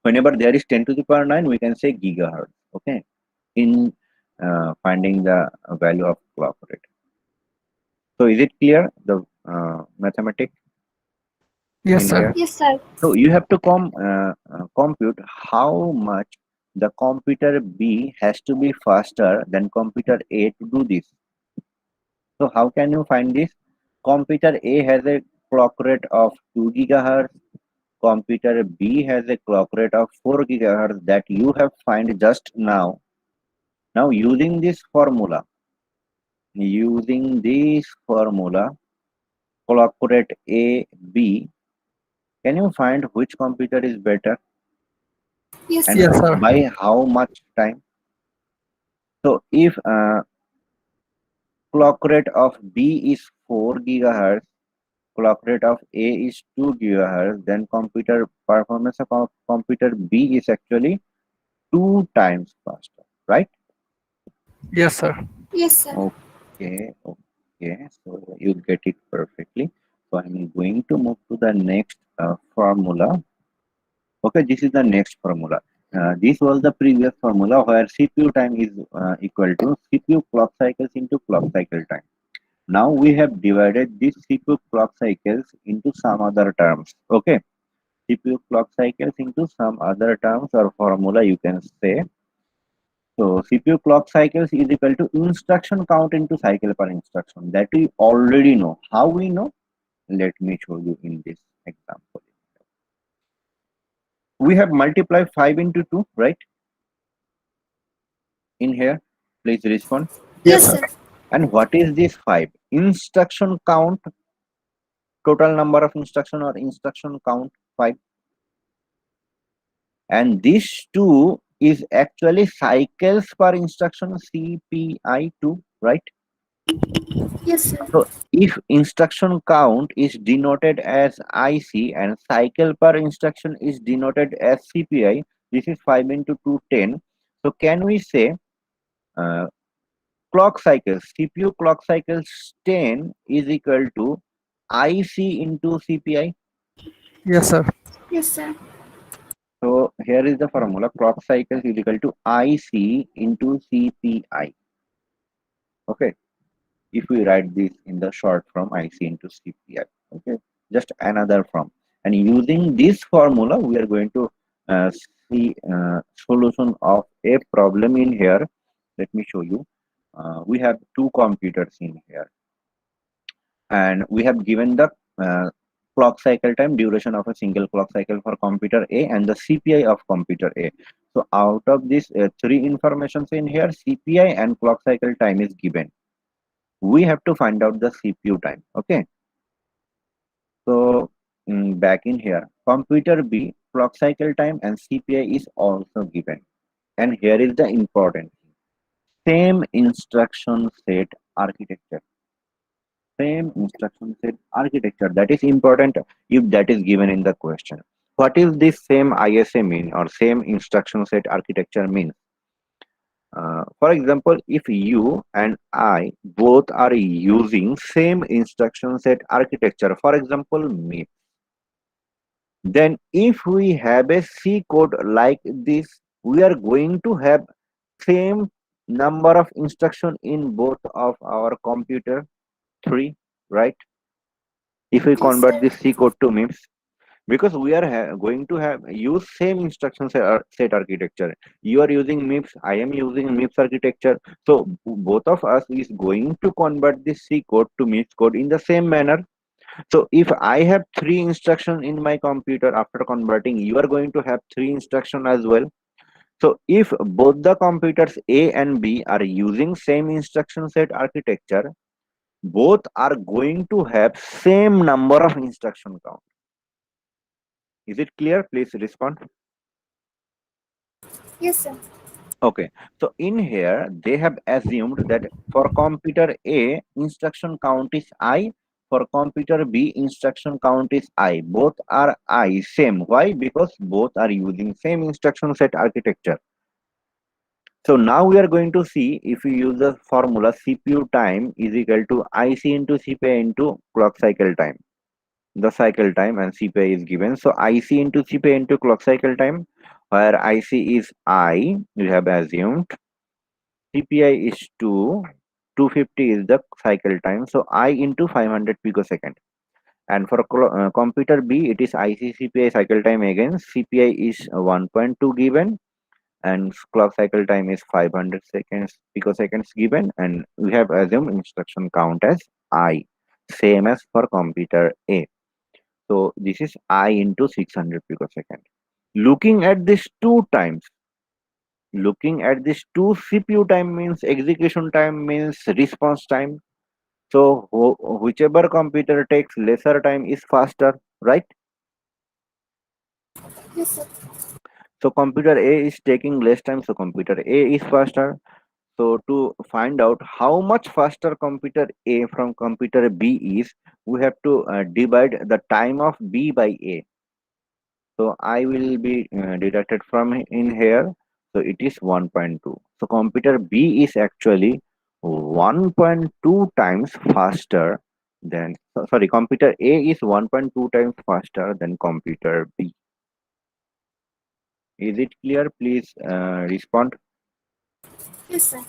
Whenever there is 10 to the power 9, we can say gigahertz. Okay, in finding the value of clock rate. So is it clear, the mathematics Yes, in sir. here? Yes, sir. So you have to compute how much the computer B has to be faster than computer A to do this. So how can you find this? Computer A has a clock rate of 2 gigahertz. Computer B has a clock rate of 4 gigahertz that you have find just now. Now using this formula, clock rate A, B, can you find which computer is better Yes, and sir. Yes, sir. by how much time? So if clock rate of B is 4 gigahertz, clock rate of A is 2 gigahertz, then computer performance of computer B is actually 2 times faster, right? Yes, sir. Yes, sir. Okay, okay, so you get it perfectly. So I'm going to move to the next formula. Okay, this is the next formula. This was the previous formula where CPU time is equal to CPU clock cycles into clock cycle time. Now we have divided this CPU clock cycles into some other terms. Okay, CPU clock cycles into some other terms or formula you can say. So CPU clock cycles is equal to instruction count into cycle per instruction. That we already know. How we know? Let me show you in this example. We have multiplied 5 into 2, right? In here, please respond. Yes, Yes, sir. sir. And what is this 5? Instruction count, total number of instruction, or instruction count 5. And this 2 is actually cycles per instruction, CPI2, right? Yes, sir. So if instruction count is denoted as IC and cycle per instruction is denoted as CPI, this is 5 into 2, 10. So can we say uh, clock cycles, CPU clock cycles 10 is equal to IC into CPI? Yes, sir. Yes, sir. So here is the formula: clock cycles is equal to IC into CPI. Okay, if we write this in the short form, IC into CPI. Okay, just another form. And using this formula, we are going to see solution of a problem in here. Let me show you. We have two computers in here, and we have given the clock cycle time duration of a single clock cycle for computer A and the CPI of computer A. So out of this three informations in here, CPI and clock cycle time is given. we have to find out the CPU time. Okay, so back in here, computer B clock cycle time and CPI is also given. And here is the important thing. Same instruction set architecture. Same instruction set architecture. That is important if that is given in the question. What is this same ISA mean or same instruction set architecture means? For example, if you and I both are using same instruction set architecture, for example, me, then if we have a C code like this, we are going to have same number of instruction in both of our computer 3, right? If we Yes, convert sir. this C code to MIPS, because we are going to have use same instruction set architecture. You are using MIPS, I am using MIPS architecture. So both of us is going to convert this C code to MIPS code in the same manner. So if I have 3 instruction in my computer, after converting, you are going to have 3 instruction as well. So if both the computers A and B are using same instruction set architecture, both are going to have same number of instruction count. Is it clear? Please respond. Yes, sir. Okay, so in here they have assumed that for computer A instruction count is I, for computer B instruction count is I. Both are I same. Why? Because both are using same instruction set architecture. So now we are going to see if we use the formula CPU time is equal to IC into CPI into clock cycle time. The cycle time and CPI is given. So IC into CPI into clock cycle time, where IC is I, we have assumed. CPI is 2, 250 is the cycle time. So I into 500 picosecond. And for computer B, it is IC CPI cycle time again. CPI is 1.2 given, and clock cycle time is 500 seconds picoseconds given, and we have assumed instruction count as I, same as for computer A. So this is I into 600 picosecond. Looking at this two times, looking at this two CPU time means execution time means response time. So whichever computer takes lesser time is faster, right? Yes, sir. So computer A is taking less time, so computer A is faster. So to find out how much faster computer A from computer B is, we have to divide the time of B by A. So I will be deducted from in here. So it is 1.2. So computer B is actually 1.2 times faster than, sorry, computer A is 1.2 times faster than computer B. Is it clear? Please respond. Yes, sir.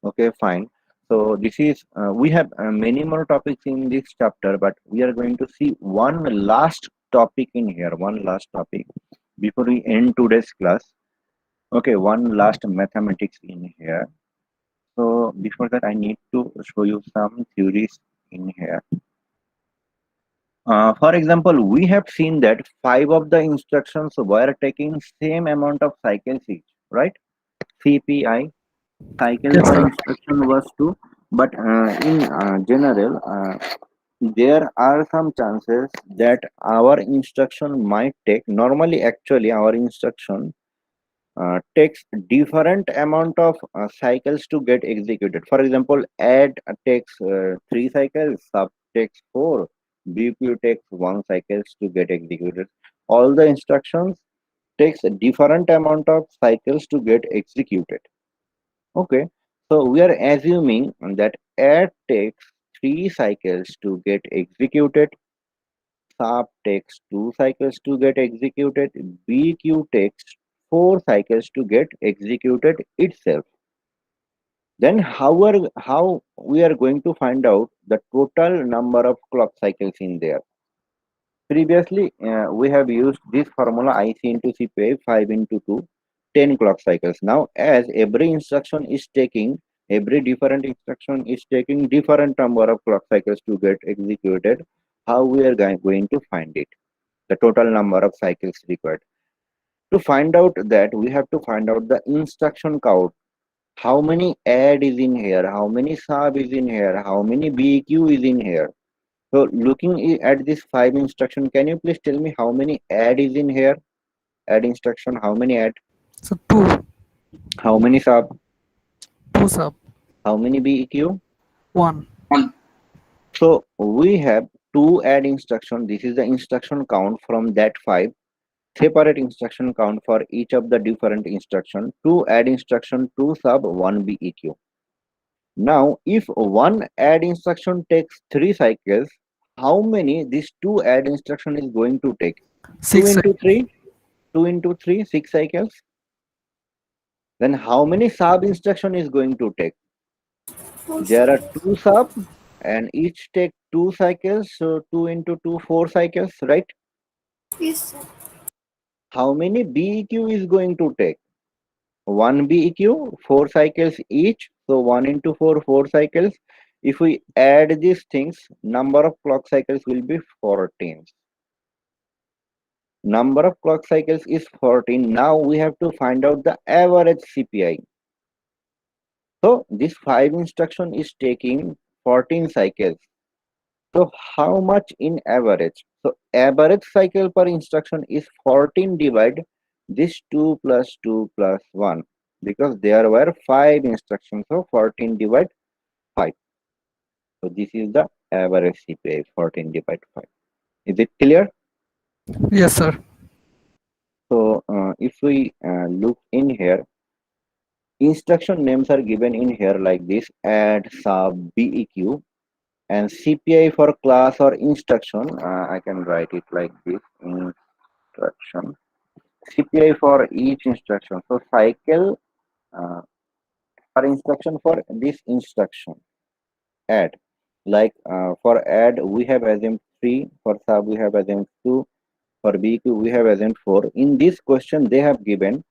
Okay, fine. So this is, we have many more topics in this chapter, but we are going to see one last topic in here, one last topic before we end today's class. Okay, one last mathematics in here. So before that, I need to show you some theories in here. For example, we have seen that 5 of the instructions were taking same amount of cycles each, right? CPI, cycle Yes, per sir. instruction was 2, but in general, there are some chances that our instruction might take, normally actually our instruction takes different amount of cycles to get executed. For example, add takes 3 cycles, sub takes 4, BQ takes 1 cycles to get executed. All the instructions takes a different amount of cycles to get executed. Okay, so we are assuming that add takes 3 cycles to get executed, sub takes 2 cycles to get executed, BQ takes 4 cycles to get executed itself. Then how we are going to find out the total number of clock cycles in there? Previously, we have used this formula IC into CPI 5 into 2, 10 clock cycles. Now, as every instruction is taking, every different instruction is taking different number of clock cycles to get executed, how we are going to find it? The total number of cycles required. To find out that, we have to find out the instruction count. How many add is in here? How many sub is in here? How many BQ is in here? So looking at this 5 instruction, can you please tell me how many add is in here? Add instruction, how many add? So two. How many sub? Two sub. How many BQ? One. One. So we have two add instruction. This is the instruction count from that 5. Separate instruction count for each of the different instruction. Two add instruction, two sub, one BEQ. Now, if one add instruction takes 3 cycles, how many this two add instruction is going to take? 2 Six. into 3, 2 into 3, 6 cycles. Then how many sub instruction is going to take? Four, There are two sub and each take 2 cycles, so 2 into 2, 4 cycles, right? yes, sir. How many BEQ is going to take? One BEQ, 4 cycles each, so 1 into 4, 4 cycles. If we add these things, number of clock cycles will be 14. Number of clock cycles is 14. Now we have to find out the average CPI. So this 5 instruction is taking 14 cycles. So how much in average? So average cycle per instruction is 14 divide this 2 plus 2 plus 1, because there were 5 instructions. So 14 divide 5. So this is the average CPI, 14 divide 5. Is it clear? Yes, sir. So if we look in here, instruction names are given in here like this: add, sub, BEQ, and CPI for class or instruction. I can write it like this: instruction. CPI for each instruction. So cycle per instruction for this instruction. Add. Like for add, we have assumed 3. For sub, we have assumed 2. For BQ, we have assumed 4. In this question, they have given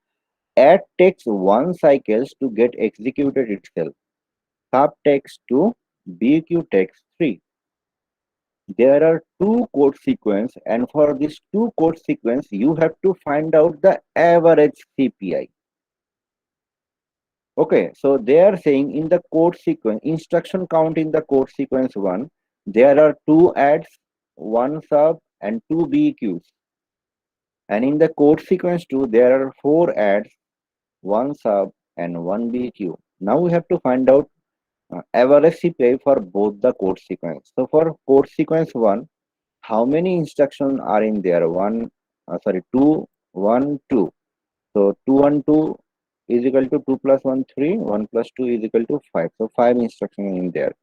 add takes 1 cycles to get executed itself. Sub takes 2. BQ takes 3. There are two code sequence, and for this two code sequence, you have to find out the average CPI. Okay, so they are saying in the code sequence, instruction count in the code sequence 1, there are 2 adds, 1 sub, and 2 BQs. And in the code sequence 2, there are 4 adds, 1 sub, and 1 BQ. Now we have to find out average CPI for both the code sequence. So for code sequence 1, how many instructions are in there? 2, 1, 2. So 2 and 2 is equal to 2 plus 1, 3. 1 plus 2 is equal to 5. So 5 instructions in there.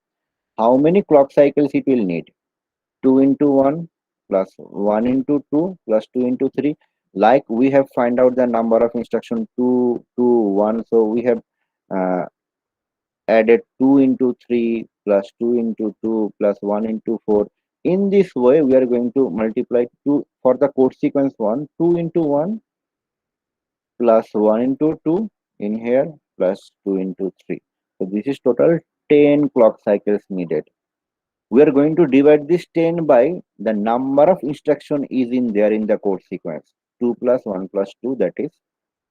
How many clock cycles it will need? 2 into 1 plus 1 into 2 plus 2 into 3. Like we have find out the number of instruction 2, 2, 1. So we have uh, added 2 into 3 plus 2 into 2 plus 1 into 4. In this way, we are going to multiply 2 for the code sequence 1, 2 into 1 plus 1 into 2 in here plus 2 into 3. So this is total 10 clock cycles needed. We are going to divide this 10 by the number of instruction is in there in the code sequence. 2 plus 1 plus 2, that is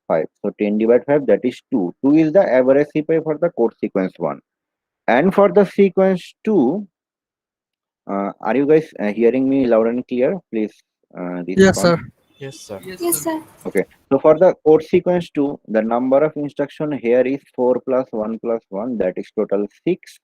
5. So 10 divided 5, that is 2. 2 is the average CPI for the code sequence 1. And for the sequence 2, are you guys hearing me loud and clear? Please Yes, respond. sir. Yes, sir. Yes, sir. Okay. So for the code sequence 2, the number of instruction here is 4 plus 1 plus 1, that is total 6.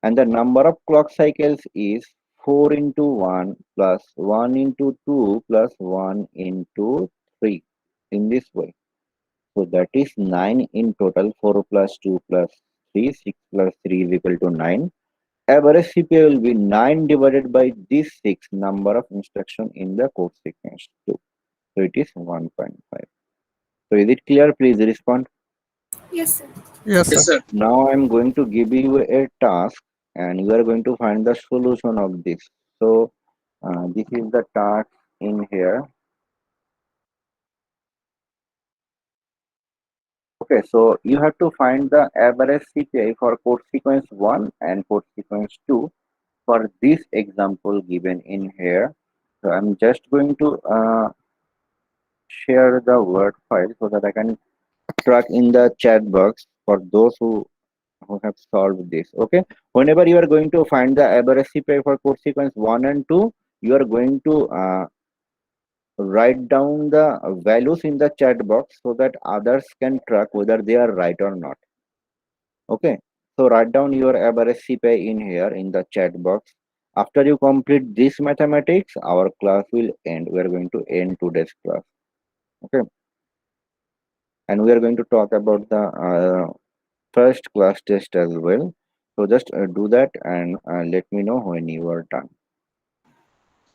And the number of clock cycles is 4 into 1 plus 1 into 2 plus 1 into 3 in this way. So that is 9 in total. 4 plus 2 plus 3, 6 plus 3 is equal to 9. Average CPI will be 9 divided by this 6 number of instruction in the code sequence 2. So it is 1.5. So is it clear? Please respond. Yes, sir. Yes, Yes, sir. sir. Now I'm going to give you a task and you are going to find the solution of this. So this is the task in here. Okay, so you have to find the average CPI for code sequence 1 and code sequence 2 for this example given in here. So I'm just going to share the Word file so that I can track in the chat box for those who have solved this. Okay, whenever you are going to find the average CPI for code sequence 1 and 2, you are going to write down the values in the chat box so that others can track whether they are right or not. Okay, so write down your average CPI in here in the chat box. After you complete this mathematics, our class will end. We are going to end today's class. Okay, and we are going to talk about the first class test as well. So just do that and let me know when you are done.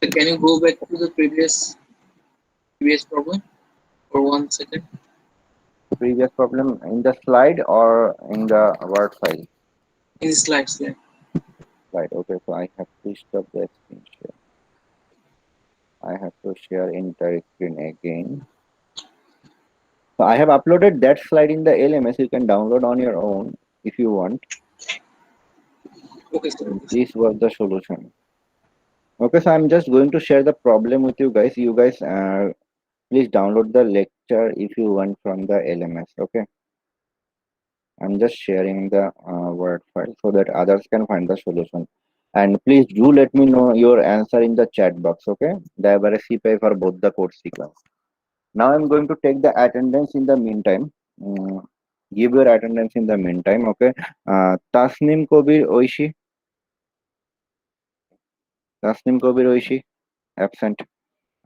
So can you go back to the previous problem for 1 second? Previous problem in the slide or in the Word file? In the slides there. Right. Okay. So I have to stop the screen share. I have to share entire screen again. So I have uploaded that slide in the LMS. You can download on your own if you want. Okay, sir. Okay, sir. This was the solution. Okay. So I'm just going to share the problem with you guys. You guys please download the lecture if you want from the LMS. Okay. I'm just sharing the Word file so that others can find the solution. And please do let me know your answer in the chat box. Okay. The average CPI for both the code sequence. Now I'm going to take the attendance in the meantime. Give your attendance in the meantime. Okay. Tasnim Kobir Oishi. Tasnim Kobir Oishi. Absent.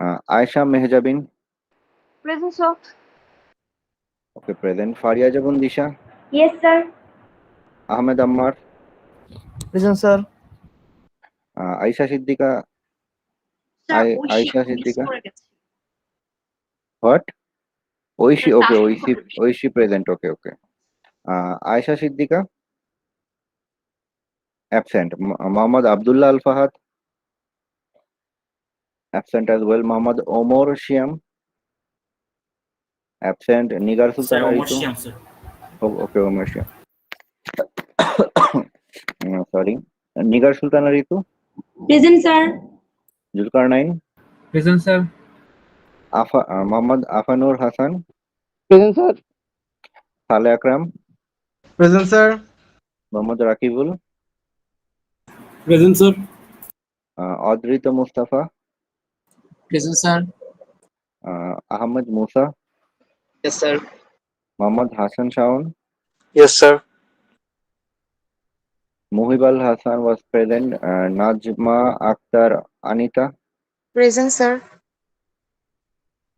Aisha Mehjabin. Present, sir. Okay. Present. Faria Jabun Disha. Yes, sir. Ahmed Ammar. Present, sir. Aisha Siddika. Aisha Siddika. What? Oishi. Okay. Oishi present. Okay. Okay. Aisha Siddika. Absent. Muhammad Abdullah Al Fahad. Absent as well. Muhammad Omar Shiam. Absent. Nigar Sir, Sultana Omar Ritu. Shyam, sir. Oh, okay, Omar Shiam. Sorry. Nigar Sultana Ritu. Present, sir. Zulkarnain. Present, sir. Muhammad Afanur Hassan. Present, sir. Saleh Akram. Present, sir. Muhammad Rakibul. Present, sir. Adrita Mustafa. Present, sir. Ahmed Musa. Yes, sir. Muhammad Hassan Shaun. Yes, sir. Muhib Al Hassan was present. Najma Akhtar Anita. Present, sir.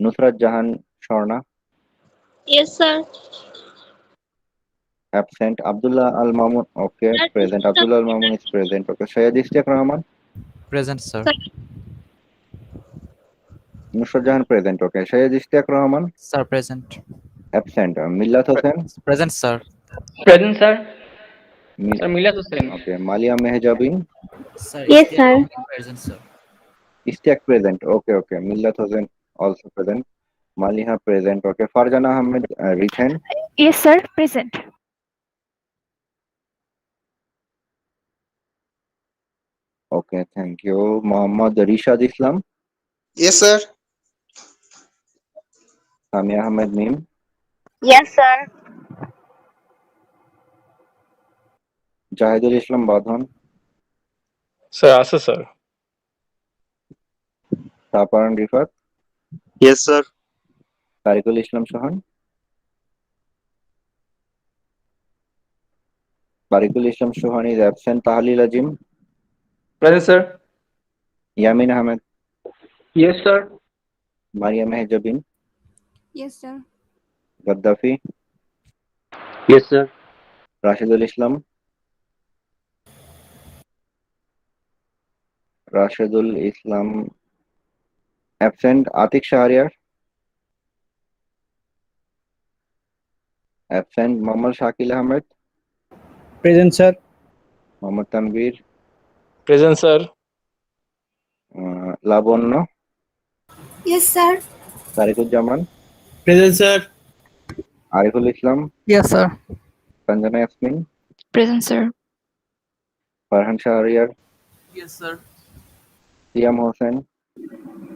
Nusrat Jahan Shorna. Yes, sir. Absent. Abdullah Al Mamun. Okay, present. Abdullah Al Mamun is present. Okay. Syed Ishtiaq Rahman. Present, sir. Nusrat Jahan present. Okay. Syed Ishtiaq Rahman. Sir, present. Absent. Millat Hussain. Present, sir. Present, sir. Mil- Sir, Milat Hussain. okay. Malia Mehjabin. Sir, Yes, Ishtiaq sir. Ahmed present, sir. Ishtiaq present. Okay. Okay. Millat Hussain also present. Maliha present. Okay. Farjana Ahmed written. Yes, sir. Present. Okay. Thank you. Muhammad Rishad Islam. Yes, sir. Samia Ahmed Mim. Yes, sir. Jahidul Islam Badhan. Sir, Asa, sir. Taparan Rifat. Yes, sir. Tariqul Islam Shahan. Tariqul Islam Shahan is absent. Tahlil Ajim. Present, sir. Yamin Ahmed. Yes, sir. Maria Mehjabin. Yes, sir. Gaddafi. Yes, sir. Rashidul Islam. Rashidul Islam absent. Atik Shahriar absent. Muhammad Shakil Ahmed. Present, sir. Muhammad Tanvir. Present, sir. Labonno. Yes, sir. Tariqul Jaman. Present, sir. Ariful Islam. Yes, sir. Sanjana Yasmin. Present, sir. Farhan Shahriar. Yes, sir. Siam Hossain.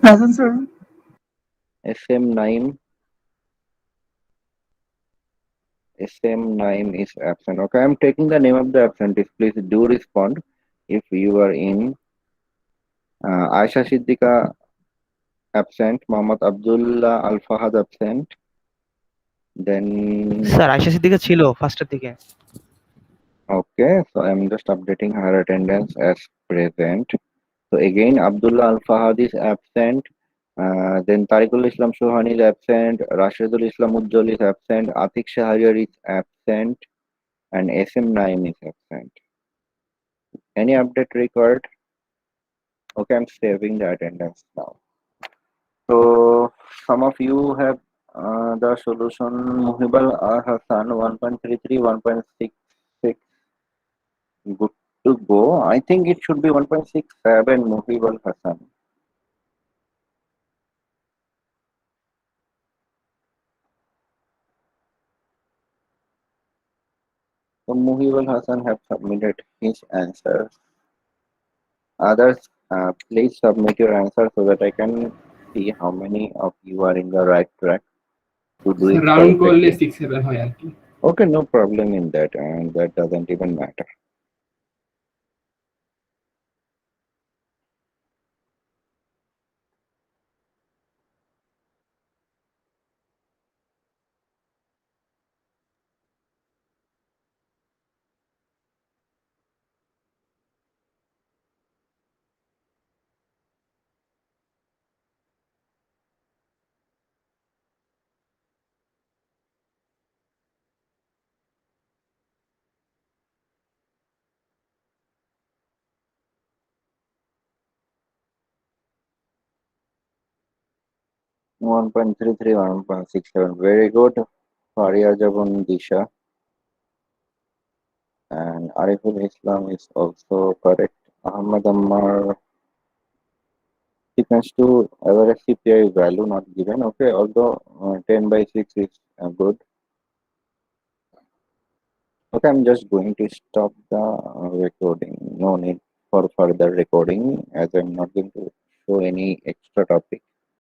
Present, sir. SM Naim. same name is absent. Okay, I'm taking the name of the absentee. Please do respond if you are in. Aisha Siddiqa absent. Mohammad Abdullah Al Fahad absent. Then sir Ayesha Siddika ছিল ফার্স্টের দিকে। okay, so I'm just updating her attendance as present. So again, Abdullah Al Fahad is absent. Then Tariqul Islam Shohani is absent. Rashidul Islam Ujjal is absent. Atik Shahriar is absent. And SM Naim is absent. Any update required? Okay, I'm saving the attendance now. So some of you have the solution Muhibal Hassan 1.33, 1.66. Good to go. I think it should be 1.67 Muhibal Hassan. So Muhibal Hassan have submitted his answers. Others, please submit your answer so that I can see how many of you are in the right track to do it round করলে perfectly. 6-7 হয় আর কি। Okay, no problem in that, and that doesn't even matter. One point three three, 1.67. Very good. Faria Jabun Disha and Ariful Islam is also correct. Ahmed Ammar sequence to average CPI value not given. Okay, although 10 by 6 is good. Okay, I'm just going to stop the recording. No need for further recording as I'm not going to show any extra topic.